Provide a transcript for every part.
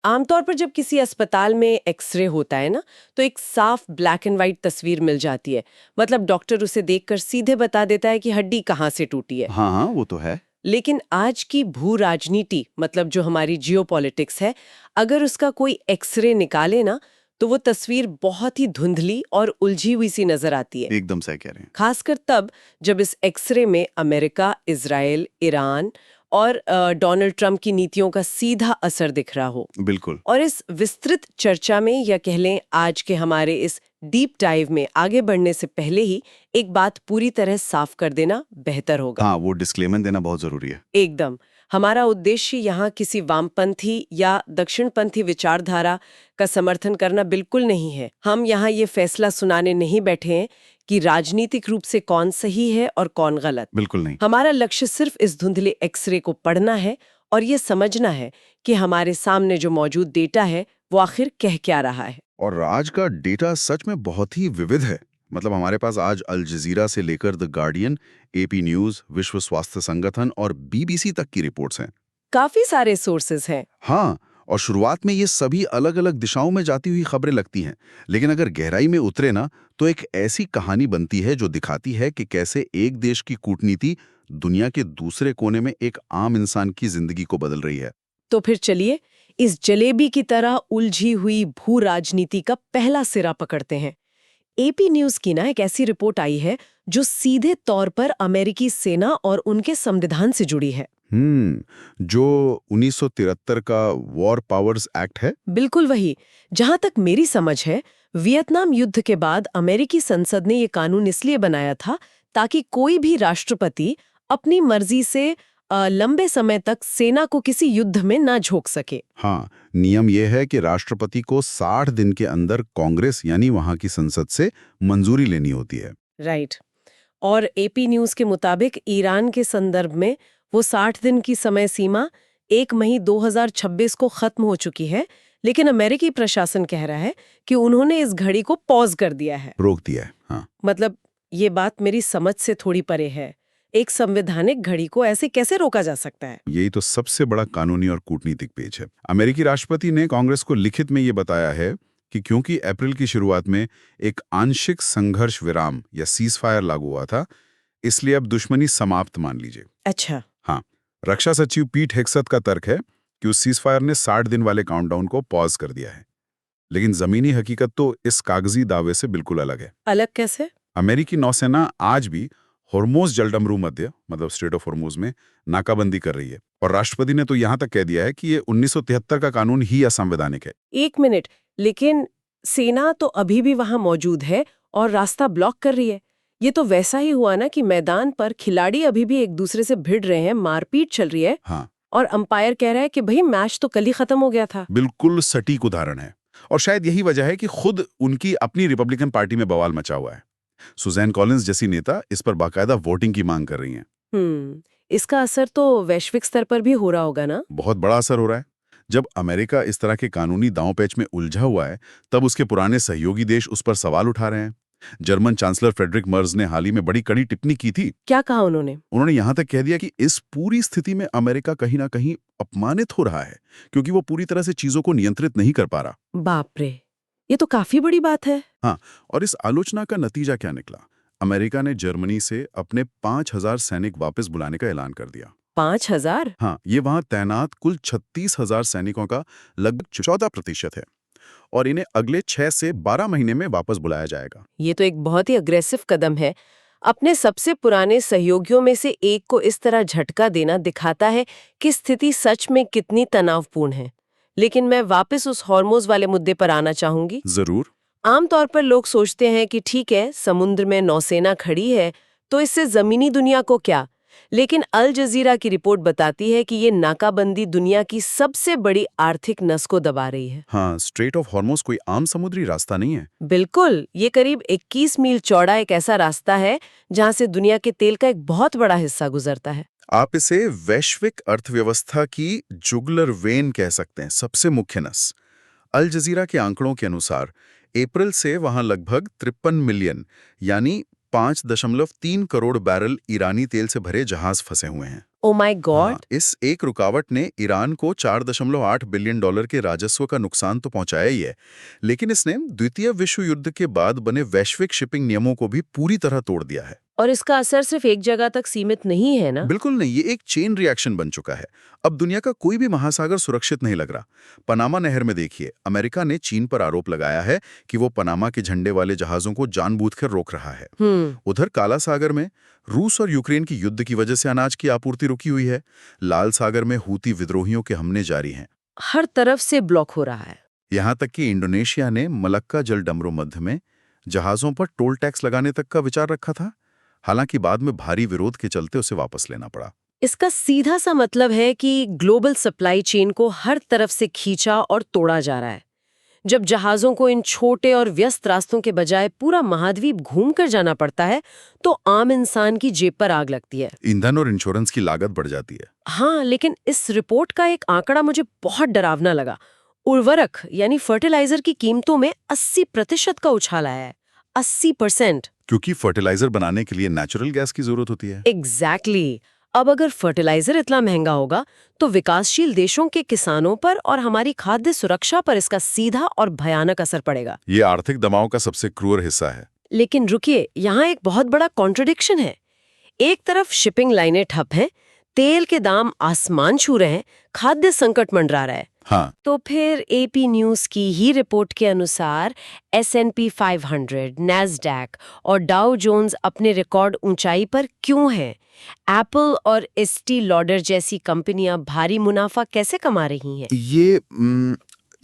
आमतौर पर जब किसी अस्पताल में एक्सरे होता है ना, तो एक साफ ब्लैक एंड वाइट तस्वीर मिल जाती है। मतलब डॉक्टर उसे देखकर सीधे बता देता है कि हड्डी कहाँ से टूटी है। हाँ हाँ, वो तो है। लेकिन आज की भू राजनीति, मतलब जो हमारी जियोपॉलिटिक्स है, अगर उसका कोई एक्सरे निकाले ना, तो वो तस्वीर बहुत ही धुंधली और उलझी हुई सी नजर आती है। एकदम सही कह रहे हैं। खासकर तब जब इस एक्सरे में अमेरिका, इजराइल, ईरान और डोनाल्ड ट्रंप की नीतियों का सीधा असर दिख रहा हो। बिल्कुल। और इस विस्तृत चर्चा में, या कह लें आज के हमारे इस डीप डाइव में आगे बढ़ने से पहले ही एक बात पूरी तरह साफ कर देना बेहतर होगा। हाँ, वो डिस्क्लेमर देना बहुत जरूरी है। एकदम। हमारा उद्देश्य यहाँ किसी वामपंथी या दक्षिणपंथी विचारधारा का समर्थन करना बिल्कुल नहीं है। हम यहाँ ये फैसला सुनाने नहीं बैठे हैं कि राजनीतिक रूप से कौन सही है और कौन गलत। बिल्कुल नहीं। हमारा लक्ष्य सिर्फ इस धुंधले एक्सरे को पढ़ना है और ये समझना है कि हमारे सामने जो मौजूद डेटा है वो आखिर कह क्या रहा है। और आज का डेटा सच में बहुत ही विविध है। मतलब हमारे पास आज अल जजीरा से लेकर द गार्डियन, एपी न्यूज, विश्व स्वास्थ्य संगठन और बीबीसी तक की रिपोर्ट्स हैं। काफी सारे सोर्सेज हैं। हाँ, और शुरुआत में ये सभी अलग अलग दिशाओं में जाती हुई खबरें लगती हैं, लेकिन अगर गहराई में उतरे ना, तो एक ऐसी कहानी बनती है जो दिखाती है कि कैसे एक देश की कूटनीति दुनिया के दूसरे कोने में एक आम इंसान की जिंदगी को बदल रही है। तो फिर चलिए इस जलेबी की तरह उलझी हुई भू राजनीति का पहला सिरा पकड़ते हैं। एपी न्यूज की ना एक ऐसी रिपोर्ट आई है जो सीधे तौर पर अमेरिकी सेना और उनके संविधान से जुड़ी है। जो 1973 का वॉर पावर्स एक्ट है। बिल्कुल वही। जहां तक मेरी समझ है, वियतनाम युद्ध के बाद अमेरिकी संसद ने ये कानून इसलिए बनाया था ताकि कोई भी राष्ट्रपति अपनी मर्जी से लंबे समय तक सेना को किसी युद्ध में ना झोंक सके। हाँ, नियम यह है कि राष्ट्रपति को 60 दिन के अंदर कांग्रेस यानी वहां की संसद से मंजूरी लेनी होती है। राइट। और एपी न्यूज के मुताबिक ईरान के संदर्भ में वो 60 दिन की समय सीमा 1 मई 2026 को खत्म हो चुकी है, लेकिन अमेरिकी प्रशासन कह रहा है कि उन्होंने इस घड़ी को पॉज कर दिया है। रोक दिया है। हाँ। मतलब ये बात मेरी समझ से थोड़ी परे है। एक संवैधानिक घड़ी को ऐसे कैसे रोका जा सकता है? यही तो सबसे बड़ा कानूनी और कूटनीतिक पेच है। अमेरिकी राष्ट्रपति ने कांग्रेस को लिखित में ये बताया है कि क्योंकि अप्रैल की शुरुआत में एक आंशिक संघर्ष विराम या सीजफायर लागू हुआ था, इसलिए अब दुश्मनी समाप्त मान लीजिए। अच्छा। हाँ, रक्षा सचिव पीट हेग्सेथ का तर्क है कि उस सीजफायर ने 60 दिन वाले काउंटडाउन को पॉज कर दिया है। लेकिन जमीनी हकीकत तो इस कागजी दावे से बिल्कुल अलग है। अलग कैसे? अमेरिकी नौसेना आज भी होर्मुज जलडमरू मध्य, मतलब स्ट्रेट ऑफ होर्मुज में नाकाबंदी कर रही है, और राष्ट्रपति ने तो यहां तक कह दिया है कि ये 1973 का कानून ही असंवैधानिक है। 1 मिनट, लेकिन सेना तो अभी भी वहां मौजूद है और रास्ता ब्लॉक कर रही है। ये तो वैसा ही हुआ ना कि मैदान पर खिलाड़ी अभी भी एक दूसरे से भिड़ रहे हैं, मारपीट चल रही है। हाँ, और अंपायर कह रहा है कि भाई मैच तो कल ही खत्म हो गया था। बिल्कुल सटीक उदाहरण है। और शायद यही वजह है कि खुद उनकी अपनी रिपब्लिकन पार्टी में बवाल मचा हुआ है। सुजैन कॉलिंस जैसी नेता इस पर बाकायदा वोटिंग की मांग कर रही हैं। इसका असर तो वैश्विक स्तर पर भी हो रहा होगा ना? बहुत बड़ा असर हो रहा है। जब अमेरिका इस तरह के कानूनी दांव-पेच में उलझा हुआ है, तब उसके पुराने सहयोगी देश उस पर सवाल उठा रहे हैं। जर्मन चांसलर फ्रेडरिक मर्ज ने हाल ही में बड़ी कड़ी टिप्पणी की थी। क्या कहा उन्होंने? उन्होंने यहां तक कह दिया कि इस पूरी स्थिति में अमेरिका कहीं ना कहीं अपमानित हो रहा है, क्योंकि वो पूरी तरह से चीजों को नियंत्रित नहीं कर पा रहा। बाप रे, ये तो काफी बड़ी बात है। हाँ, और इस आलोचना का नतीजा क्या निकला? अमेरिका ने जर्मनी से अपने 5,000 सैनिक वापस बुलाने का ऐलान कर दिया। 5,000? हाँ, ये वहां तैनात कुल 36,000 सैनिकों का लगभग 14% है, और इन्हें अगले 6 से 12 महीने में वापस बुलाया जाएगा। ये तो एक बहुत ही अग्रेसिव कदम है। अपने सबसे पुराने सहयोगियों में से एक को इस तरह झटका देना दिखाता है कि स्थिति सच में कितनी तनावपूर्ण है। लेकिन मैं वापस उस हॉर्मोज वाले मुद्दे पर आना चाहूंगी। जरूर। आमतौर पर लोग सोचते हैं कि ठीक है, समुद्र में नौसेना खड़ी है, तो इससे जमीनी दुनिया को क्या? लेकिन अल जजीरा की रिपोर्ट बताती है कि ये नाकाबंदी दुनिया की सबसे बड़ी आर्थिक नस को दबा रही है। हाँ, स्ट्रेट ऑफ हॉर्मुज कोई आम समुद्री रास्ता नहीं है। बिल्कुल, ये करीब 21 मील चौड़ा एक ऐसा रास्ता है जहां से दुनिया के तेल का एक बहुत बड़ा हिस्सा गुजरता है। आप इसे वैश्विक अर्थव्यवस्था की जुगलर वेन कह सकते हैं, सबसे मुख्य नस। अल जजीरा के आंकड़ों के अनुसार अप्रैल से वहां लगभग 53 मिलियन यानी 5.3 करोड़ बैरल ईरानी तेल से भरे जहाज फंसे हुए हैं। ओ माय हाँ, गॉड। इस एक रुकावट ने ईरान को $4.8 बिलियन के राजस्व का नुकसान तो पहुंचाया ही है, लेकिन इसने द्वितीय विश्व युद्ध के बाद बने वैश्विक शिपिंग नियमों को भी पूरी तरह तोड़ दिया है। और इसका असर सिर्फ एक जगह तक सीमित नहीं है ना? बिल्कुल नहीं, ये एक चेन रिएक्शन बन चुका है। अब दुनिया का कोई भी महासागर सुरक्षित नहीं लग रहा। पनामा नहर में देखिए, अमेरिका ने चीन पर आरोप लगाया है कि वो पनामा के झंडे वाले जहाजों को जानबूझकर रोक रहा है। उधर काला सागर में रूस और यूक्रेन की युद्ध की वजह से अनाज की आपूर्ति रुकी हुई है। लाल सागर में हूती विद्रोहियों के हमले जारी हैं। हर तरफ से ब्लॉक हो रहा है। यहाँ तक कि इंडोनेशिया ने मलक्का जल डमरू मध्य में जहाजों पर टोल टैक्स लगाने तक का विचार रखा था। हालांकि बाद में भारी विरोध के चलते उसे वापस लेना पड़ा। इसका सीधा सा मतलब है कि ग्लोबल सप्लाई चेन को हर तरफ से खींचा और तोड़ा जा रहा है। जब जहाजों को इन छोटे और व्यस्त रास्तों के बजाय पूरा महाद्वीप घूमकर जाना पड़ता है, तो आम इंसान की जेब पर आग लगती है। ईंधन और इंश्योरेंस की लागत बढ़ जाती है। हाँ, लेकिन इस रिपोर्ट का एक आंकड़ा मुझे बहुत डरावना लगा। उर्वरक यानी फर्टिलाइजर की कीमतों में 80% का उछाल आया है। 80%। क्योंकि फर्टिलाइजर बनाने के लिए नेचुरल गैस की जरूरत होती है। एग्जैक्टली। अब अगर फर्टिलाइजर इतना महंगा होगा, तो विकासशील देशों के किसानों पर और हमारी खाद्य सुरक्षा पर इसका सीधा और भयानक असर पड़ेगा। ये आर्थिक दबाव का सबसे क्रूर हिस्सा है। लेकिन रुकिए, यहाँ एक बहुत बड़ा कॉन्ट्रडिक्शन है। एक तरफ शिपिंग लाइनें ठप हैं, तेल के दाम आसमान छू रहे हैं, खाद्य संकट मंडरा रहा है। हाँ, तो फिर एपी न्यूज की ही रिपोर्ट के अनुसार S&P 500, नैस्डैक और डाउ जोन्स अपने रिकॉर्ड ऊंचाई पर क्यों हैं? एप्पल और एस्टी लॉडर जैसी कंपनियां भारी मुनाफा कैसे कमा रही हैं?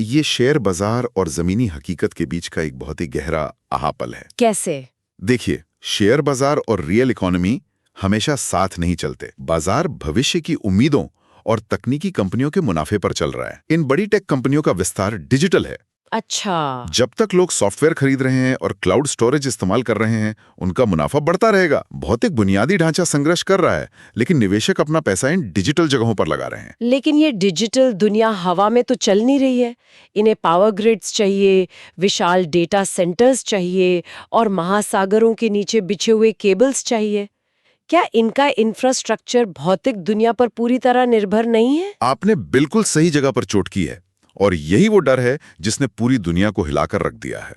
ये शेयर बाजार और जमीनी हकीकत के बीच का एक बहुत ही गहरा आहापल है। कैसे? देखिए, शेयर बाजार और रियल इकोनॉमी हमेशा साथ नहीं चलते। बाजार भविष्य की उम्मीदों और तकनीकी कंपनियों के मुनाफे पर चल रहा है। इन बड़ी टेक कंपनियों का विस्तार डिजिटल है। अच्छा। जब तक लोग सॉफ्टवेयर खरीद रहे हैं और क्लाउड स्टोरेज इस्तेमाल कर रहे हैं, उनका मुनाफा बढ़ता रहेगा। भौतिक बुनियादी ढांचा संघर्ष कर रहा है, लेकिन निवेशक अपना पैसा इन डिजिटल जगहों पर लगा रहे हैं। लेकिन ये डिजिटल दुनिया हवा में तो चल नहीं रही है। इन्हें पावर ग्रिड्स चाहिए, विशाल डेटा सेंटर्स चाहिए और महासागरों के नीचे बिछे हुए केबल्स चाहिए। क्या इनका इंफ्रास्ट्रक्चर भौतिक दुनिया पर पूरी तरह निर्भर नहीं है? आपने बिल्कुल सही जगह पर चोट की है, और यही वो डर है जिसने पूरी दुनिया को हिलाकर रख दिया है।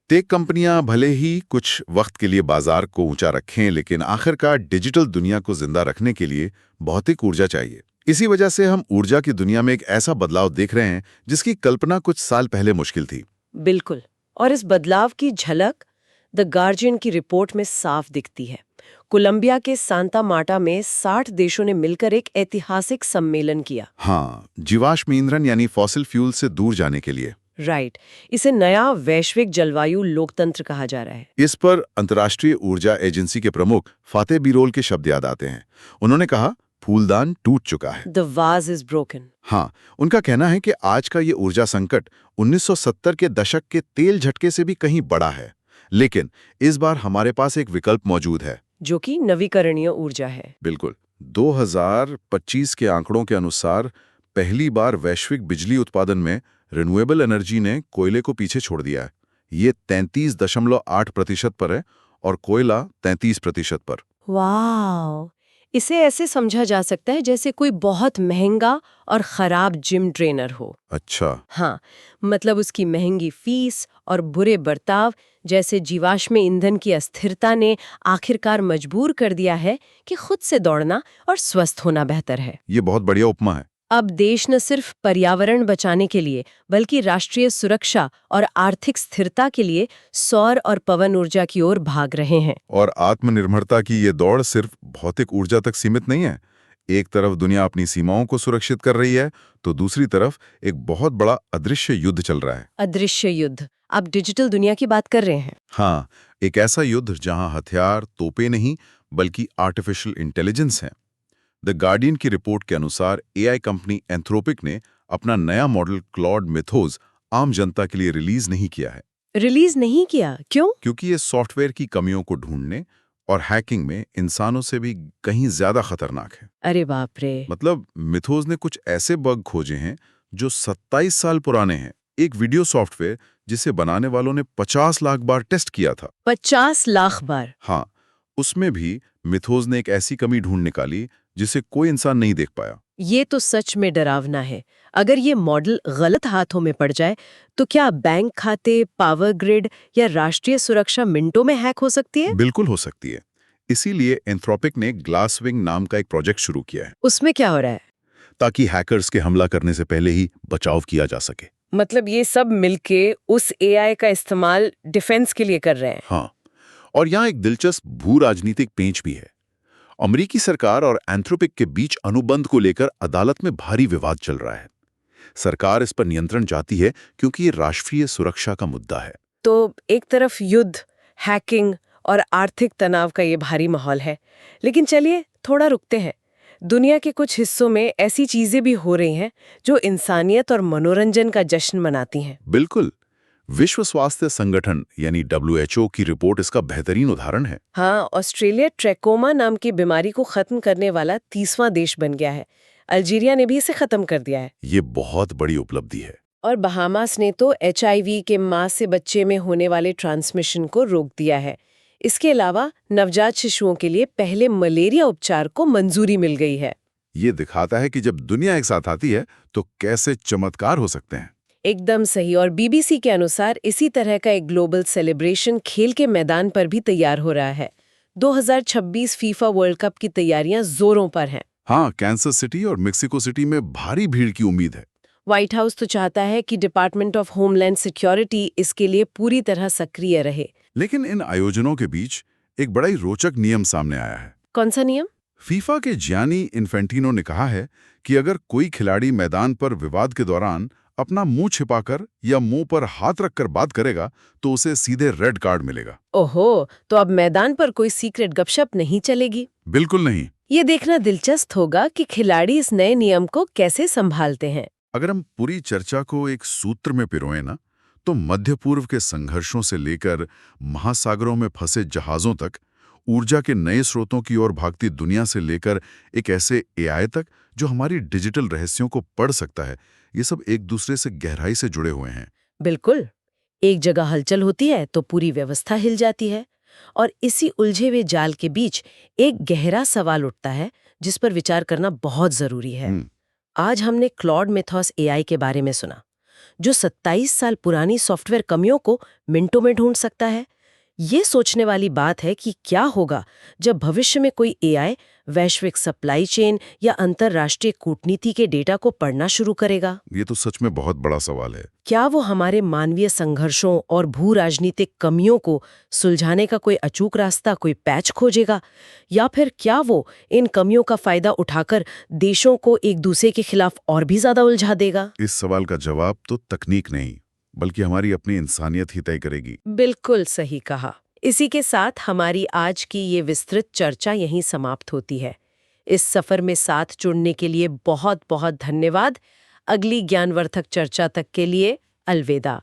टेक कंपनियां भले ही कुछ वक्त के लिए बाजार को ऊंचा रखें, लेकिन आखिरकार डिजिटल दुनिया को जिंदा रखने के लिए भौतिक ऊर्जा चाहिए। इसी वजह से हम ऊर्जा की दुनिया में एक ऐसा बदलाव देख रहे हैं जिसकी कल्पना कुछ साल पहले मुश्किल थी। बिल्कुल। और इस बदलाव की झलक द गार्जियन की रिपोर्ट में साफ दिखती है। कोलंबिया के सांता मार्टा में 60 देशों ने मिलकर एक ऐतिहासिक सम्मेलन किया। हाँ, जीवाश्म ईंधन यानी फॉसिल फ्यूल से दूर जाने के लिए। राइट। इसे नया वैश्विक जलवायु लोकतंत्र कहा जा रहा है। इस पर अंतर्राष्ट्रीय ऊर्जा एजेंसी के प्रमुख फाते बिरोल के शब्द याद आते हैं। उन्होंने कहा, फूलदान टूट चुका है। The was is broken. हाँ, उनका कहना है कि आज का ये ऊर्जा संकट 1970 के दशक के तेल झटके से भी कहीं बड़ा है। लेकिन इस बार हमारे पास एक विकल्प मौजूद है, जो कि नवीकरणीय ऊर्जा है। बिल्कुल। 2025 के आंकड़ों के अनुसार पहली बार वैश्विक बिजली उत्पादन में रिन्यूएबल एनर्जी ने कोयले को पीछे छोड़ दिया है। ये 33.8% पर है और कोयला 33% पर। वाह! इसे ऐसे समझा जा सकता है जैसे कोई बहुत महंगा और खराब जिम ट्रेनर हो। अच्छा। हाँ, मतलब उसकी महंगी फीस और बुरे बर्ताव जैसे जीवाश्म ईंधन की अस्थिरता ने आखिरकार मजबूर कर दिया है कि खुद से दौड़ना और स्वस्थ होना बेहतर है। ये बहुत बढ़िया उपमा है। अब देश न सिर्फ पर्यावरण बचाने के लिए, बल्कि राष्ट्रीय सुरक्षा और आर्थिक स्थिरता के लिए सौर और पवन ऊर्जा की ओर भाग रहे हैं। और आत्मनिर्भरता की ये दौड़ सिर्फ भौतिक ऊर्जा तक सीमित नहीं है। एक तरफ दुनिया अपनी सीमाओं को सुरक्षित कर रही है, तो दूसरी तरफ एक बहुत बड़ा अदृश्य युद्ध चल रहा है। अदृश्य युद्ध। आप डिजिटल दुनिया की बात कर रहे हैं। हाँ, एक ऐसा युद्ध जहां हथियार तोपे नहीं बल्कि आर्टिफिशियल इंटेलिजेंस है। द गार्डियन की रिपोर्ट के अनुसार एआई कंपनी एंथ्रोपिक ने अपना नया मॉडल क्लॉड मिथोस आम जनता के लिए रिलीज नहीं किया है। रिलीज नहीं किया? क्यों? क्योंकि ये सॉफ्टवेयर की कमियों को ढूंढने और हैकिंग में इंसानों से भी कहीं ज्यादा खतरनाक है। अरे बाप रे। मतलब मिथोस ने कुछ ऐसे बग खोजे हैं जो 27 साल पुराने हैं। एक वीडियो सॉफ्टवेयर जिसे बनाने वालों ने 50 लाख बार टेस्ट किया था। 50 लाख बार। हाँ, उसमें भी मिथोज ने एक ऐसी कमी ढूंढ निकाली जिसे कोई इंसान नहीं देख पाया। ये तो सच में डरावना है। अगर ये मॉडल गलत हाथों में पड़ जाए तो क्या बैंक खाते, पावर ग्रिड या राष्ट्रीय सुरक्षा मिनटों में हैक हो सकती है? बिल्कुल हो सकती है। इसीलिए एंथ्रोपिक ने ग्लासविंग नाम का एक प्रोजेक्ट शुरू किया है, उसमें क्या हो रहा है? ताकि हैकर्स के हमला करने से पहले ही बचाव किया जा सके। मतलब ये सब मिलके उस एआई का इस्तेमाल डिफेंस के लिए कर रहे हैं। हाँ, और यहाँ एक दिलचस्प भू राजनीतिक पेंच भी है। अमेरिकी सरकार और एंथ्रोपिक के बीच अनुबंध को लेकर अदालत में भारी विवाद चल रहा है। सरकार इस पर नियंत्रण चाहती है क्योंकि ये राष्ट्रीय सुरक्षा का मुद्दा है। तो एक तरफ युद्ध, हैकिंग और आर्थिक तनाव का ये भारी माहौल है। लेकिन चलिए थोड़ा रुकते हैं। दुनिया के कुछ हिस्सों में ऐसी चीजें भी हो रही हैं जो इंसानियत और मनोरंजन का जश्न मनाती हैं। बिल्कुल। विश्व स्वास्थ्य संगठन यानी WHO की रिपोर्ट इसका बेहतरीन उदाहरण है। हाँ, ऑस्ट्रेलिया ट्रैकोमा नाम की बीमारी को खत्म करने वाला 30वां देश बन गया है। अल्जीरिया ने भी इसे खत्म कर दिया है। ये बहुत बड़ी उपलब्धि है। और बहामास ने तो HIV के मां से बच्चे में होने वाले ट्रांसमिशन को रोक दिया है। इसके अलावा नवजात शिशुओं के लिए पहले मलेरिया उपचार को मंजूरी मिल गई है। ये दिखाता है कि जब दुनिया एक साथ आती है तो कैसे चमत्कार हो सकते हैं। एकदम सही। और BBC के अनुसार इसी तरह का एक ग्लोबल सेलिब्रेशन खेल के मैदान पर भी तैयार हो रहा है। 2026 फीफा वर्ल्ड कप की तैयारियां जोरों पर हैं। हाँ, कैंसस सिटी और मेक्सिको सिटी में भारी भीड़ की उम्मीद है। व्हाइट हाउस तो चाहता है कि डिपार्टमेंट ऑफ होमलैंड सिक्योरिटी इसके लिए पूरी तरह सक्रिय रहे। लेकिन इन आयोजनों के बीच एक बड़ा ही रोचक नियम सामने आया है। कौन सा नियम? फीफा के जियानी इन्फेंटिनो ने कहा है कि अगर कोई खिलाड़ी मैदान पर विवाद के दौरान अपना मुंह छिपाकर या मुंह पर हाथ रखकर बात करेगा तो उसे सीधे रेड कार्ड मिलेगा। ओहो, तो अब मैदान पर कोई सीक्रेट गपशप नहीं चलेगी? बिल्कुल नहीं। ये देखना दिलचस्प होगा कि खिलाड़ी इस नए नियम को कैसे संभालते हैं। अगर हम पूरी चर्चा को एक सूत्र में पिरोएं ना, तो मध्य पूर्व के संघर्षों से लेकर महासागरों में फंसे जहाजों तक, ऊर्जा के नए स्रोतों की ओर भागती दुनिया से लेकर एक ऐसे AI तक जो हमारी डिजिटल रहस्यों को पढ़ सकता है, ये सब एक दूसरे से गहराई से जुड़े हुए हैं। बिल्कुल। एक जगह हलचल होती है तो पूरी व्यवस्था हिल जाती है। और इसी उलझे हुए जाल के बीच एक गहरा सवाल उठता है जिस पर विचार करना बहुत जरूरी है। आज हमने क्लॉड मिथोस AI के बारे में सुना, जो 27 साल पुरानी सॉफ्टवेयर कमियों को मिनटों में ढूंढ सकता है। ये सोचने वाली बात है कि क्या होगा जब भविष्य में कोई AI वैश्विक सप्लाई चेन या अंतर्राष्ट्रीय कूटनीति के डेटा को पढ़ना शुरू करेगा। ये तो सच में बहुत बड़ा सवाल है। क्या वो हमारे मानवीय संघर्षों और भू राजनीतिक कमियों को सुलझाने का कोई अचूक रास्ता, कोई पैच खोजेगा, या फिर क्या वो इन कमियों का फायदा उठाकर देशों को एक दूसरे के खिलाफ और भी ज्यादा उलझा देगा? इस सवाल का जवाब तो तकनीक नहीं, बल्कि हमारी अपनी इंसानियत ही तय करेगी। बिल्कुल सही कहा। इसी के साथ हमारी आज की ये विस्तृत चर्चा यहीं समाप्त होती है। इस सफर में साथ जुड़ने के लिए बहुत बहुत धन्यवाद। अगली ज्ञानवर्धक चर्चा तक के लिए अलविदा।